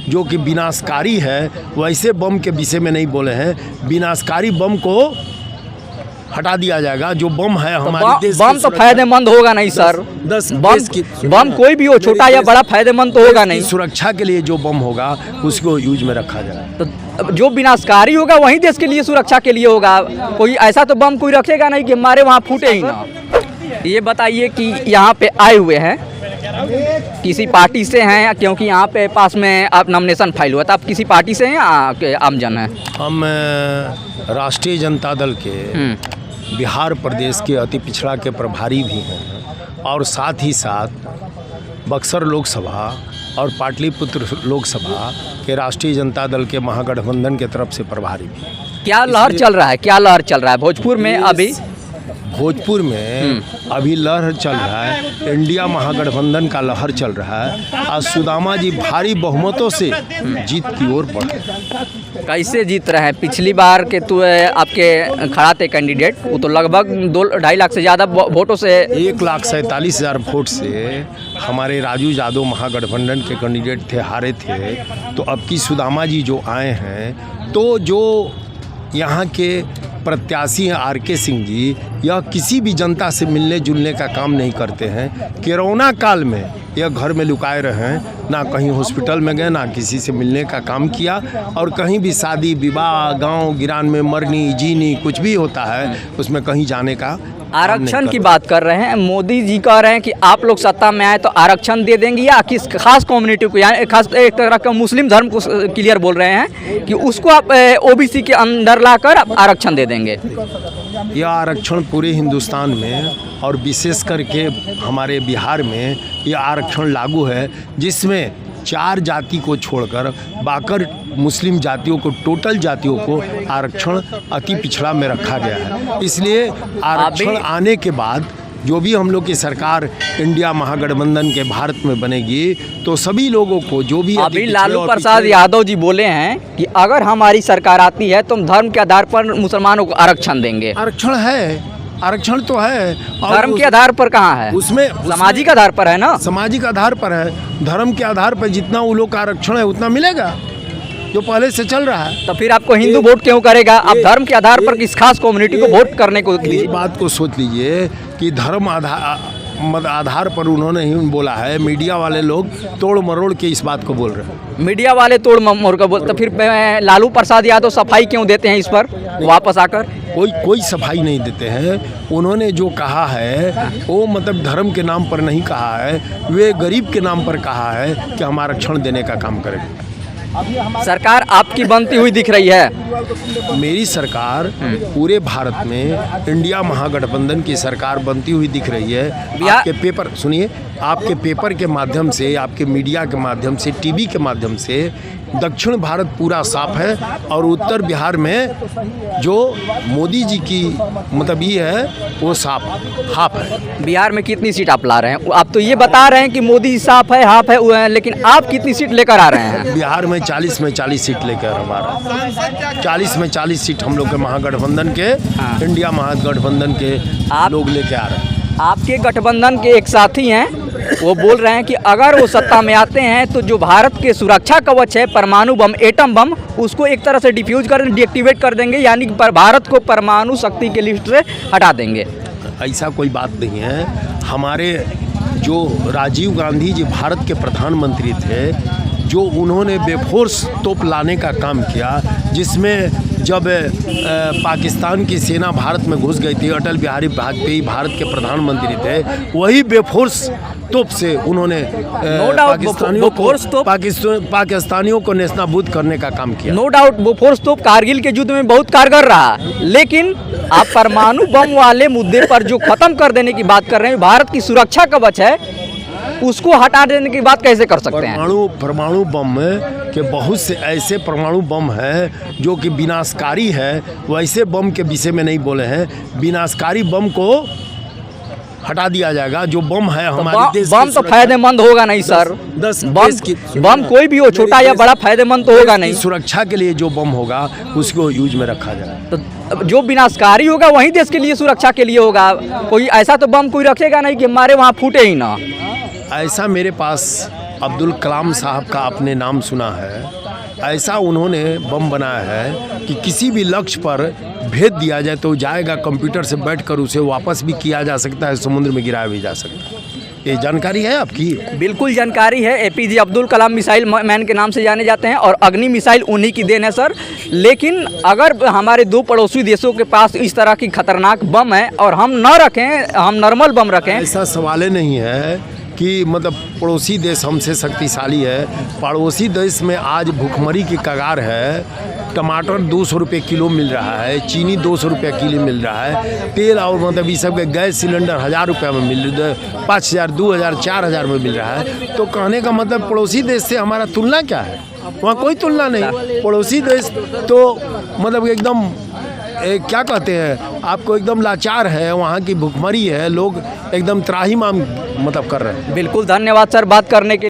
जो कि विनाशकारी है, वैसे बम के विषय में नहीं बोले हैं। विनाशकारी बम को हटा दिया जाएगा। जो बम है हमारे देश बम तो फायदेमंद होगा नहीं सर। बम कोई भी हो, छोटा या बड़ा, फायदेमंद तो होगा नहीं। सुरक्षा के लिए जो बम होगा उसको यूज में रखा जाए। तो जो विनाशकारी होगा वही देश के लिए सुरक्षा के लिए होगा। कोई ऐसा तो बम कोई रखेगा नहीं कि हमारे वहाँ फूटे ही ना। ये बताइए कि यहाँ पे आए हुए हैं, किसी पार्टी से हैं? क्योंकि यहाँ पे पास में आप नॉमिनेशन फाइल हुआ था, आप किसी पार्टी से हैं या आमजन हैं? हम राष्ट्रीय जनता दल के बिहार प्रदेश के अति पिछड़ा के प्रभारी भी हैं और साथ ही साथ बक्सर लोकसभा और पाटलिपुत्र लोकसभा के राष्ट्रीय जनता दल के महागठबंधन के तरफ से प्रभारी भी। क्या लहर चल रहा है, क्या लहर चल रहा है भोजपुर में? अभी भोजपुर में अभी लहर चल रहा है, इंडिया महागठबंधन का लहर चल रहा है। आज सुदामा जी भारी बहुमतों से जीत की ओर बढ़ रहे हैं। कैसे जीत रहे हैं? पिछली बार के तो आपके खड़ा थे कैंडिडेट, वो तो लगभग 2-2.5 लाख से ज़्यादा वोटों से, 1,47,000 वोट से हमारे राजू यादव महागठबंधन के कैंडिडेट थे, हारे थे। तो अब की सुदामा जी जो आए हैं, तो जो यहाँ के प्रत्याशी हैं आर.के. सिंह जी, यह किसी भी जनता से मिलने जुलने का काम नहीं करते हैं। कोरोना काल में यह घर में लुकाए रहे हैं, ना कहीं हॉस्पिटल में गए, ना किसी से मिलने का काम किया। और कहीं भी शादी विवाह, गांव गिरान में मरनी जीनी कुछ भी होता है, उसमें कहीं जाने का आरक्षण की बात कर रहे हैं। मोदी जी कह रहे हैं कि आप लोग सत्ता में आए तो आरक्षण दे देंगे, या किस खास कम्युनिटी को, यानी खास एक तरह का मुस्लिम धर्म को क्लियर बोल रहे हैं कि उसको आप ओबीसी के अंदर लाकर आप आरक्षण दे देंगे। यह आरक्षण पूरे हिंदुस्तान में और विशेष करके हमारे बिहार में यह आरक्षण लागू है, जिसमें 4 जाति को छोड़कर बाकी मुस्लिम जातियों को, टोटल जातियों को आरक्षण अति पिछड़ा में रखा गया है। इसलिए आरक्षण आने के बाद जो भी हम लोग की सरकार इंडिया महागठबंधन के भारत में बनेगी, तो सभी लोगों को जो भी अभी लालू प्रसाद यादव जी बोले हैं कि अगर हमारी सरकार आती है तो हम धर्म के आधार पर मुसलमानों को आरक्षण देंगे। आरक्षण है, आरक्षण तो है। धर्म के आधार पर कहाँ है? उसमें सामाजिक आधार पर है ना। सामाजिक आधार पर है। धर्म के आधार पर जितना वो लोग का आरक्षण है उतना मिलेगा, जो पहले से चल रहा है। तो फिर आपको हिंदू वोट क्यों करेगा? आप धर्म के आधार पर किस खास कम्युनिटी को वोट करने को? इस बात को सोच लीजिए कि धर्म आधार पर उन्होंने ही बोला है। मीडिया वाले लोग तोड़ मरोड़ के इस बात को बोल रहे हैं। मीडिया वाले तोड़ मरोड़ कर बोलते, तो फिर लालू प्रसाद यादव सफाई क्यों देते हैं इस पर वापस आकर? कोई सफाई नहीं देते हैं। उन्होंने जो कहा है वो मतलब धर्म के नाम पर नहीं कहा है, वे गरीब के नाम पर कहा है कि हम आरक्षण देने का काम करेंगे। सरकार आपकी बनती हुई दिख रही है। मेरी सरकार पूरे भारत में इंडिया महागठबंधन की सरकार बनती हुई दिख रही है। आपके पेपर सुनिए, आपके पेपर के माध्यम से, आपके मीडिया के माध्यम से, टीवी के माध्यम से दक्षिण भारत पूरा साफ है और उत्तर बिहार में जो मोदी जी की मतलब ये है वो हाफ है। बिहार में कितनी सीट आप ला रहे हैं? आप तो ये बता रहे हैं कि मोदी जी साफ है, हाफ है, लेकिन आप कितनी सीट लेकर आ रहे हैं? बिहार में 40 में 40 सीट लेकर हमारा 40 में 40 सीट हम लोग के महागठबंधन के, इंडिया महागठबंधन के लोग लेके आ रहे हैं। आपके गठबंधन के एक साथी हैं, वो बोल रहे हैं कि अगर वो सत्ता में आते हैं तो जो भारत के सुरक्षा कवच है, परमाणु बम, एटम बम, उसको एक तरह से डिफ्यूज कर, डीएक्टिवेट कर देंगे, यानी कि भारत को परमाणु शक्ति के लिस्ट से हटा देंगे। ऐसा कोई बात नहीं है। हमारे जो राजीव गांधी जी भारत के प्रधानमंत्री थे, जो उन्होंने बेफोर्स तोप लाने का काम किया, जिसमें जब पाकिस्तान की सेना भारत में घुस गई थी, अटल बिहारी वाजपेयी भारत के प्रधानमंत्री थे, वही बेफोर्स तोप से उन्होंने पाकिस्तानियों को नेस्तनाबूद करने का काम किया। नो डाउट वो फोर्स तोप कारगिल के युद्ध में बहुत कारगर रहा, लेकिन आप परमाणु बम वाले मुद्दे पर जो खत्म कर देने की बात कर रहे हैं, भारत की सुरक्षा कवच है, उसको हटा देने की बात कैसे कर सकते हैं? परमाणु बम के बहुत से ऐसे परमाणु बम है जो कि विनाशकारी है, वैसे बम के विषय में नहीं बोले हैं। विनाशकारी बम को हटा दिया जाएगा। जो बम है हमारे देश, बम तो फायदेमंद होगा नहीं सर। बम कोई भी हो, छोटा या बड़ा, फायदेमंद तो होगा नहीं। सुरक्षा के लिए जो बम होगा उसको यूज में रखा जाए। तो जो विनाशकारी होगा वही देश के लिए सुरक्षा के लिए होगा। कोई ऐसा तो बम कोई रखेगा नहीं कि हमारे वहाँ फूटे ही ना। ऐसा मेरे पास अब्दुल कलाम साहब का आपने नाम सुना है, ऐसा उन्होंने बम बनाया है कि किसी भी लक्ष्य पर भेज दिया जाए तो जाएगा, कंप्यूटर से बैठकर उसे वापस भी किया जा सकता है, समुद्र में गिराया भी जा सकता है। ये जानकारी है आपकी? बिल्कुल जानकारी है। APJ Abdul Kalam missile man के नाम से जाने जाते हैं और अग्नि मिसाइल उन्हीं की देन है सर। लेकिन अगर हमारे दो पड़ोसी देशों के पास इस तरह की खतरनाक बम है और हम न रखें, हम नॉर्मल बम रखें, ऐसा सवाल ही नहीं है कि मतलब पड़ोसी देश हमसे शक्तिशाली है। पड़ोसी देश में आज भुखमरी की कगार है। टमाटर 200 रुपये किलो मिल रहा है, चीनी 200 रुपये किलो मिल रहा है, तेल और मतलब ये सब के गैस सिलेंडर 1000 रुपये में मिल रहा है, 5000, 2000, 4000 में मिल रहा है। तो कहने का मतलब पड़ोसी देश से हमारा तुलना क्या है? वहाँ कोई तुलना नहीं। पड़ोसी देश तो मतलब एकदम क्या कहते हैं, आपको एकदम लाचार है, वहाँ की भुखमरी है, लोग एकदम त्राहिमाम मतलब कर रहे हैं। बिल्कुल धन्यवाद सर बात करने के